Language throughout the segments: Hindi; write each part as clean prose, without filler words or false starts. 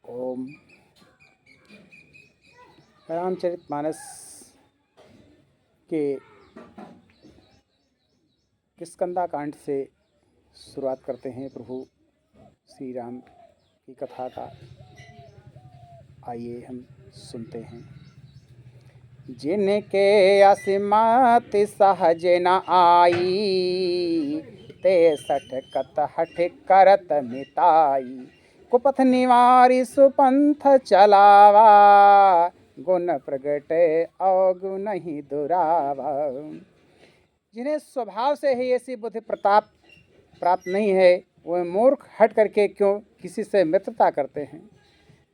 ओम। रामचरितमानस के किष्किंधा कांड से शुरुआत करते हैं प्रभु श्री राम की कथा का। आइए हम सुनते हैं। जिनके असीमत सहज न आई, ते सठ कत हठ करत मिताई। कुपथ निवारी सुपंथ चलावा, गुण प्रगट अवगुण ही दुरावा। जिन्हें स्वभाव से ही ऐसी बुद्धि प्रताप प्राप्त नहीं है, वह मूर्ख हट करके क्यों किसी से मित्रता करते हैं।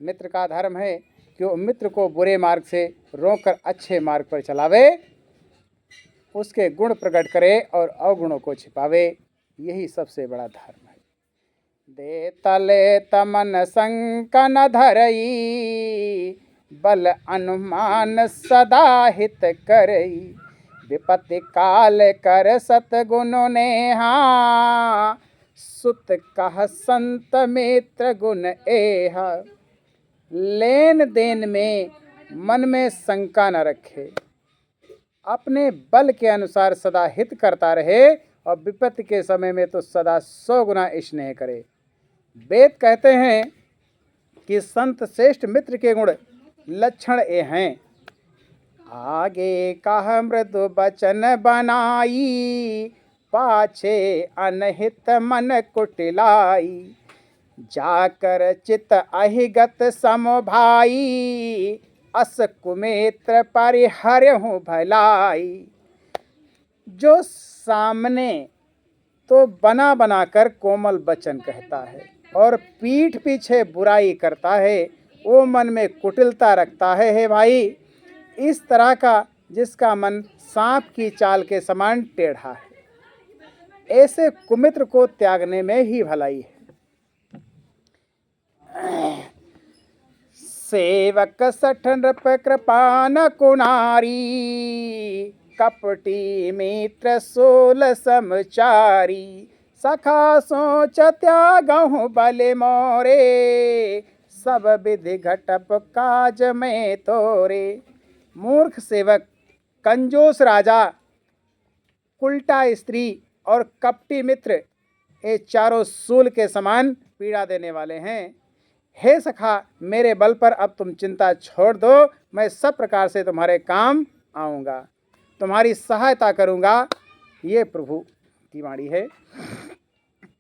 मित्र का धर्म है कि वो मित्र को बुरे मार्ग से रोककर अच्छे मार्ग पर चलावे, उसके गुण प्रकट करे और अवगुणों को छिपावे। यही सबसे बड़ा धर्म है। दे तले तमन संक न धरई, बल अनुमान सदा हित करई। विपत्ति काल कर सतगुण नेहा, सुत कह संत मित्र गुण एहा। लेन देन में मन में शंका न रखे, अपने बल के अनुसार सदा हित करता रहे और विपत्ति के समय में तो सदा 100 गुना स्नेह करे। वेद कहते हैं कि संत श्रेष्ठ मित्र के गुण लक्षण ये हैं। आगे कह मृदु बचन बनाई, पाछे अनहित मन कुटिलाई। जाकर चित अहिगत समभाई, अस कुमित्र परिहरहु भलाई। जो सामने तो बना बना कर कोमल वचन कहता है और पीठ पीछे बुराई करता है, वो मन में कुटिलता रखता है। हे भाई, इस तरह का जिसका मन सांप की चाल के समान टेढ़ा है, ऐसे कुमित्र को त्यागने में ही भलाई है। सेवक सठ नृप कृपा न कुनारी, कपटी मित्र 16 समचारी। सखा सोच त्यागहु बल मोरे, सब विधि घटप काज में तोरे। मूर्ख सेवक, कंजूस राजा, उल्टा स्त्री और कपटी मित्र, ये चारों सूल के समान पीड़ा देने वाले हैं। हे सखा, मेरे बल पर अब तुम चिंता छोड़ दो। मैं सब प्रकार से तुम्हारे काम आऊँगा, तुम्हारी सहायता करूँगा। ये प्रभु की वाणी है।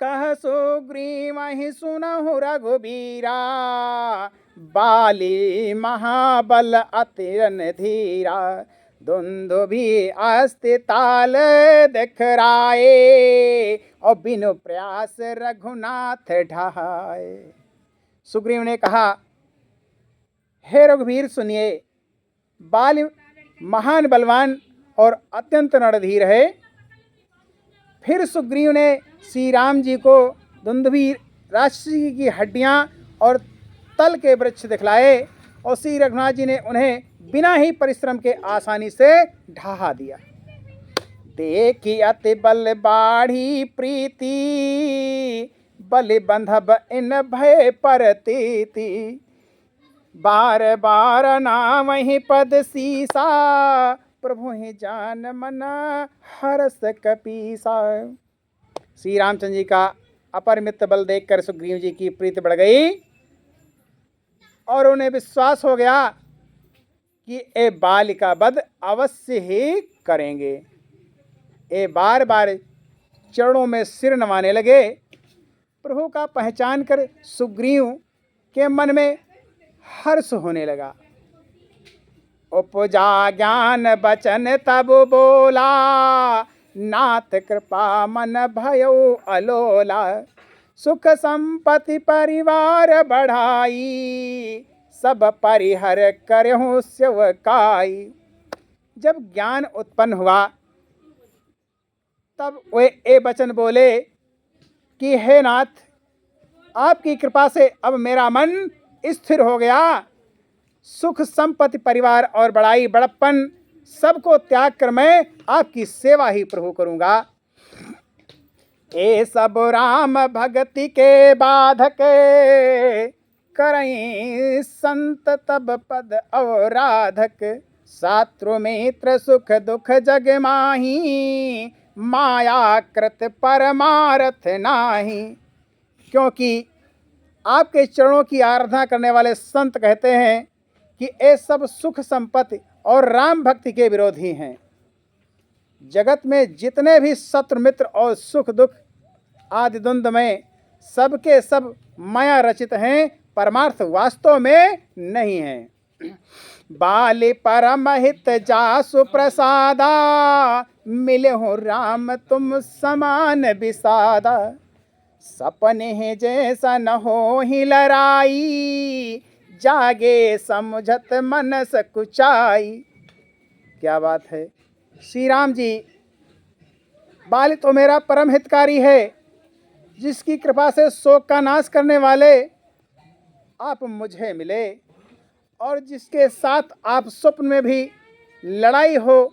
कह सुग्रीव ही सुनहु रघुबीरा, बाली महाबल अतिरन धीरा। दुंदुभि अस्ति ताल दिखराए, और बिनु प्रयास रघुनाथ ढहाए। सुग्रीव ने कहा, हे रघुवीर सुनिए, बाल महान बलवान और अत्यंत रणधीर है। फिर सुग्रीव ने श्री राम जी को दुंदुभि राक्षसी की हड्डियां और तल के वृक्ष दिखलाए और श्री रघुनाथ जी ने उन्हें बिना ही परिश्रम के आसानी से ढहा दिया। देखी अति बल बाढ़ी प्रीति, बलि बंधब इन भय परतीति। बार बार नाम ही पद सीसा, प्रभु ही जान मन हरस कपीसा। श्री रामचंद्र जी का अपरिमित बल देखकर सुग्रीव जी की प्रीति बढ़ गई और उन्हें विश्वास हो गया कि ये बाल का वध अवश्य ही करेंगे। ये बार बार चरणों में सिर नवाने लगे। प्रभु का पहचान कर सुग्रीव के मन में हर्ष होने लगा। उपजा ज्ञान बचन तब बोला, नाथ कृपा मन भयो अलोला। सुख संपत्ति परिवार बढ़ाई, सब परिहर करहु सेवकाई। जब ज्ञान उत्पन्न हुआ तब वे ये वचन बोले कि हे नाथ, आपकी कृपा से अब मेरा मन स्थिर हो गया। सुख संपत्ति परिवार और बड़ाई बड़प्पन सबको त्याग कर मैं आपकी सेवा ही प्रभु करूंगा। ये सब राम भक्ति के बाधक, करई संत तब पद अवराधक, सात्रु मित्र सुख दुख जग माही, माया कृत परमारथ नाही। क्योंकि आपके चरणों की आराधना करने वाले संत कहते हैं कि ये सब सुख संपत्ति और राम भक्ति के विरोधी हैं। जगत में जितने भी शत्रु मित्र और सुख दुख आदि द्वंद्व में सबके सब माया रचित हैं, परमार्थ वास्तव में नहीं है। बाली परम हित जासु प्रसादा, मिले हो राम तुम समान विसादा, सपने जैसा न हो ही लड़ाई, जागे समझत मन सकुचाई। क्या बात है। श्री राम जी, बाली तो मेरा परम हितकारी है, जिसकी कृपा से शोक का नाश करने वाले आप मुझे मिले, और जिसके साथ आप स्वप्न में भी लड़ाई हो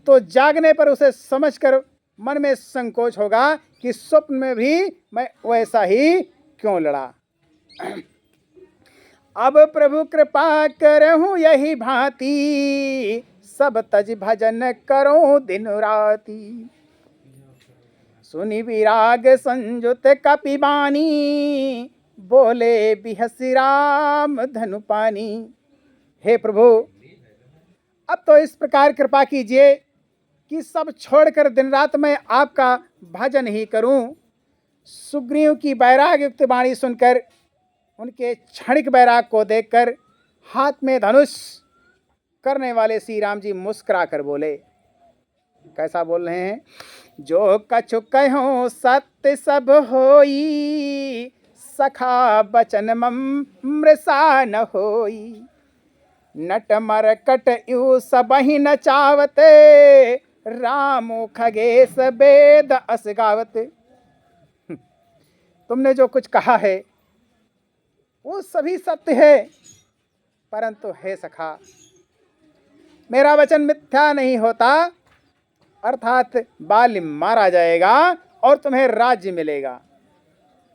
तो जागने पर उसे समझकर मन में संकोच होगा कि स्वप्न में भी मैं वैसा ही क्यों लड़ा। अब प्रभु कृपा करहूँ यही भांति, सब तज भजन करो दिन राती, सुनि विराग संयुत कपिबानी, बोले बिहसी राम धनुपानी। हे प्रभु, अब तो इस प्रकार कृपा कीजिए कि सब छोड़कर दिन रात मैं आपका भजन ही करूं। सुग्रीव की वैराग युक्त वाणी सुनकर, उनके क्षणिक वैराग को देखकर हाथ में धनुष करने वाले श्री राम जी मुस्कुरा कर बोले। कैसा बोल रहे हैं? जो कछु कहो सत्य सब होई, सखा बचन मृषा न होई, नट मरकट यू सबहि नचावते, रामो खगेश वेद अस गावत। तुमने जो कुछ कहा है वो सभी सत्य है, परंतु हे सखा, मेरा वचन मिथ्या नहीं होता, अर्थात बाली मारा जाएगा और तुम्हें राज्य मिलेगा।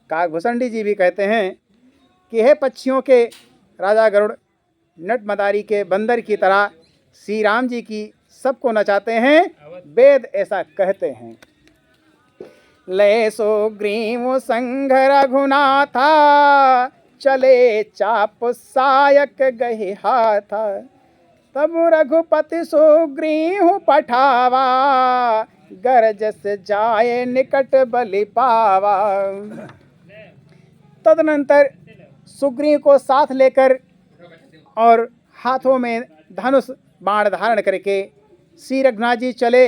काकभूषणी जी भी कहते हैं कि हे पक्षियों के राजा गरुड़, नट मदारी के बंदर की तरह श्री राम जी की सबको नचाते हैं, वेद ऐसा कहते हैं। ले सुग्रीव संग रघुनाथा, चले चाप सायक गहि हाथा, तब रघुपति सुग्रीव पठावा, गरजस जाए निकट बलि पावा। तदनंतर सुग्रीव को साथ लेकर और हाथों में धनुष बाण धारण करके श्री रघुनाथ जी चले।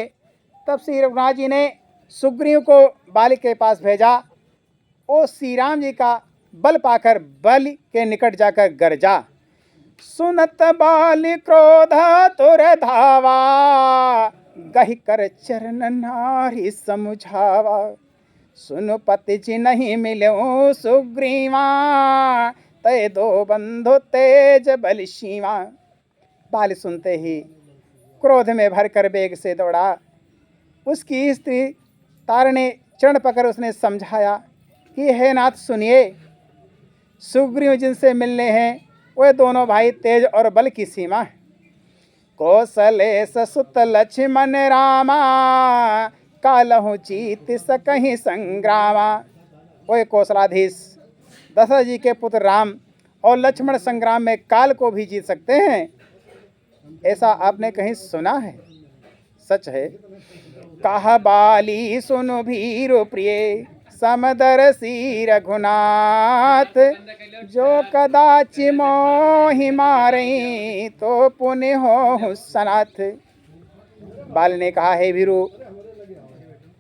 तब श्री रघुनाथ जी ने सुग्रीव को बाली के पास भेजा। वो श्री राम जी का बल पाकर बलि के निकट जाकर गरजा। सुनत बाली क्रोध तुर धावा, गहि कर चरण नारी समुझावा, सुन पति जी नहीं मिलो सुग्रीवा, तय दो बंधु तेज बलि शिवा। बाली सुनते ही क्रोध में भरकर वेग से दौड़ा। उसकी स्त्री तार ने चरण पकड़ उसने समझाया कि हे नाथ सुनिए, सुग्रीव जिनसे मिलने हैं वे दोनों भाई तेज और बल की सीमा है। कौशलेश सुत लक्ष्मण रामा, कालहु जीत सकहि संग्रामा। वे कौशलाधीश दशरथ जी के पुत्र राम और लक्ष्मण संग्राम में काल को भी जीत सकते हैं, ऐसा आपने कहीं सुना है? सच है। कहा बाली सुनो भीरु प्रिय, समदर्शी रघुनाथ, जो कदाचि मोहि मारे, तो पुण्य हो सनाथ। बाल ने कहा, हे भीरु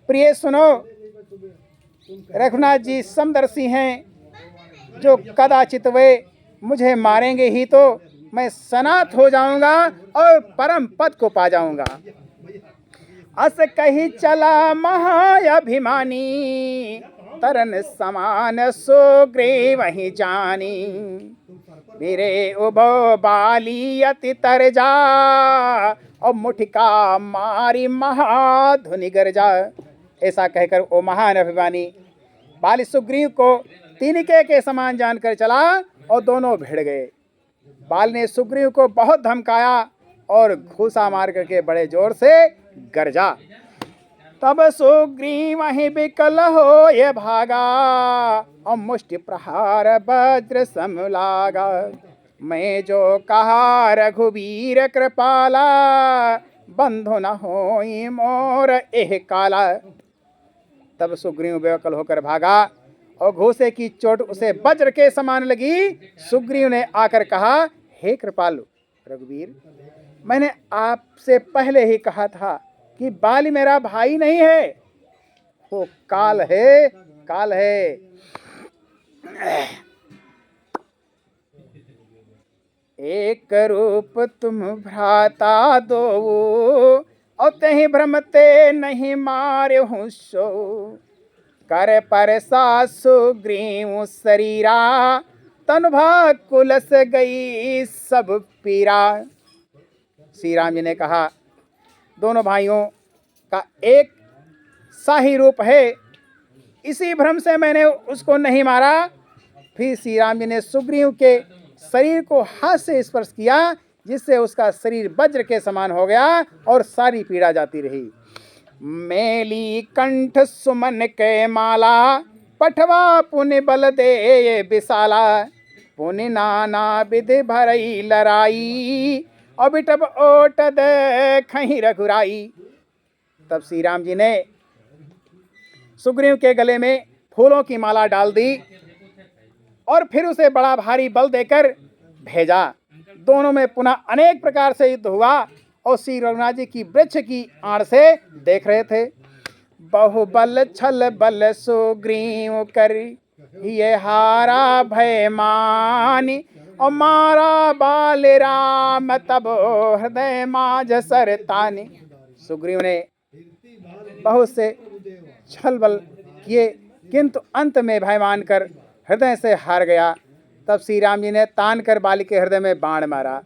प्रिय सुनो, रघुनाथ जी समदर्शी हैं, जो कदाचित वे मुझे मारेंगे ही तो मैं सनाथ हो जाऊंगा और परम पद को पा जाऊंगा। अस कही चला महाअभिमानी, तरन समान सुग्रीव ही जानी, मेरे उभो बाली अति तरजा, और मुठिका मारी महाधुनि गरजा। ऐसा कहकर वो महान अभिमानी बाली सुग्रीव को तिनके के समान जानकर चला और दोनों भिड़ गए। बाल ने सुग्रीव को बहुत धमकाया और घूसा मार करके बड़े जोर से गरजा। तब सुग्रीव वहीं विकल हो ये भागा, और मुष्टि प्रहार वज्र सम लागा। मैं जो कहा रघुवीर कृपाला, बंधु न होई मोर एह काला। तब सुग्रीव बेवकल होकर भागा और घूसे की चोट उसे वज्र के समान लगी। सुग्रीव ने आकर कहा, हे कृपालु रघुवीर, मैंने आपसे पहले ही कहा था कि बाली मेरा भाई नहीं है, वो काल है, काल है। एक रूप तुम भ्राता दो, और तही भ्रमते नहीं मारे हूँ सो। कर पर सुग्रीव शरीरा, तन भाग कुलस गई सब पीरा। श्री राम जी ने कहा, दोनों भाइयों का एक शाही रूप है, इसी भ्रम से मैंने उसको नहीं मारा। फिर श्री राम जी ने सुग्रीव के शरीर को हाथ से स्पर्श किया, जिससे उसका शरीर वज्र के समान हो गया और सारी पीड़ा जाती रही। मेली कंठ सुमन के माला, पठवा पुण्य बल दे विशाला। पुण्य नाना विधि भरई लड़ाई, और बिटब ओट दे खही रघुराई। तब श्री राम जी ने सुग्रीव के गले में फूलों की माला डाल दी और फिर उसे बड़ा भारी बल देकर भेजा। दोनों में पुनः अनेक प्रकार से युद्ध हुआ और श्री रघुनाथ जी की वृक्ष की आड़ से देख रहे थे। बहुबल छल बल सुग्रीव कर, ये हारा भय मानी। और मारा बाल राम तब हृदय माज सरतानी। सुग्रीव ने बहुत से छल बल किए, किंतु अंत में भय मानकर हृदय से हार गया। तब श्री राम जी ने तान कर बाली के हृदय में बाण मारा।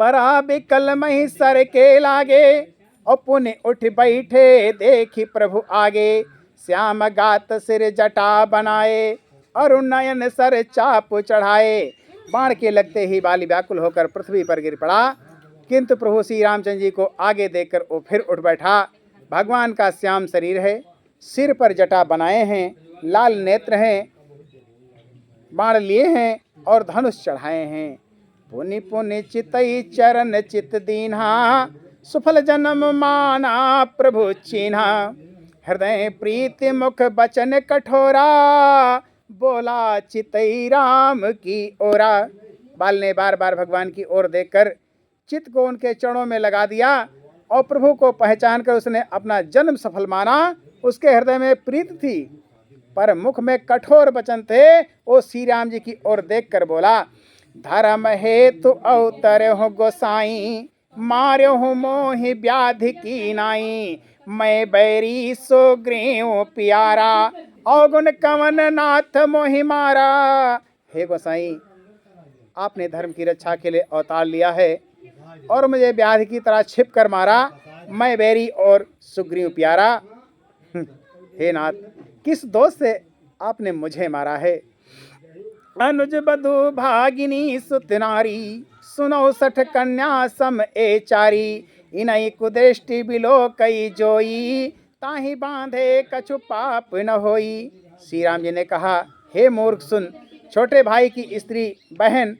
परा बिकल मही सर के लागे, और पुण्य उठ बैठे देखी प्रभु आगे। श्याम गात सिर जटा बनाए, और नयन सर चाप चढ़ाए। बाण के लगते ही बाली व्याकुल होकर पृथ्वी पर गिर पड़ा, किंतु प्रभु श्री रामचंद्र जी को आगे देखकर वो फिर उठ बैठा। भगवान का श्याम शरीर है, सिर पर जटा बनाए हैं, लाल नेत्र हैं, बाण लिए हैं और धनुष चढ़ाए हैं। पुनि पुनि चितई चरण चित दीन्हा, सुफल जन्म माना प्रभु चीन्हा। हृदय प्रीति मुख बचन कठोरा, बोला चितई राम की ओरा। बाल ने बार बार भगवान की ओर देखकर चित्त को उनके चरणों में लगा दिया और प्रभु को पहचान कर उसने अपना जन्म सफल माना। उसके हृदय में प्रीति थी पर मुख में कठोर वचन थे। वो श्री राम जी की ओर देखकर बोला, धर्म हेतु अवतर हो गोसाई, मार्यो हूँ मोहि व्याधि की नाई। मैं बैरी सुग्रीव प्यारा, अवगुण कवन नाथ मोहि मारा। हे गोसाई, आपने धर्म की रक्षा के लिए अवतार लिया है और मुझे व्याधि की तरह छिप कर मारा। मैं बैरी और सुग्रीव प्यारा। हे नाथ, किस दोष से आपने मुझे मारा है? अनुज बधु भागिनी सुत नारी, सुनो सठ कन्या सम ए चारी। इनई कुदृष्टि बिलो कई जोई, ताहि बांधे कछु पाप न होई। श्री राम जी ने कहा, हे मूर्ख सुन, छोटे भाई की स्त्री, बहन,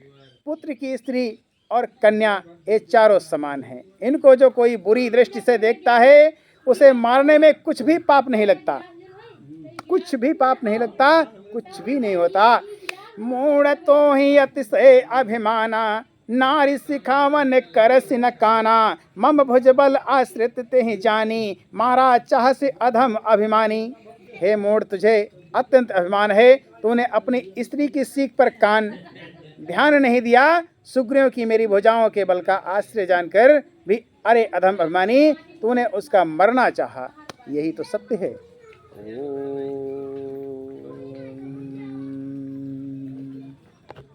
पुत्र की स्त्री और कन्या ये चारों समान हैं। इनको जो कोई बुरी दृष्टि से देखता है उसे मारने में कुछ भी पाप नहीं लगता, कुछ भी पाप नहीं लगता, कुछ भी नहीं होता। मूढ़ तो ही अतिशय अभिमाना, नारी सिखावन करस न काना। मम भुजबल आश्रित ते ही जानी, मारा चाह से अधम अभिमानी। हे मूढ़, तुझे अत्यंत अभिमान है, तूने अपनी स्त्री की सीख पर कान ध्यान नहीं दिया। सुग्रीव की मेरी भुजाओं के बल का आश्रय जानकर भी अरे अधम अभिमानी, तूने उसका मरना चाहा। यही तो सत्य है।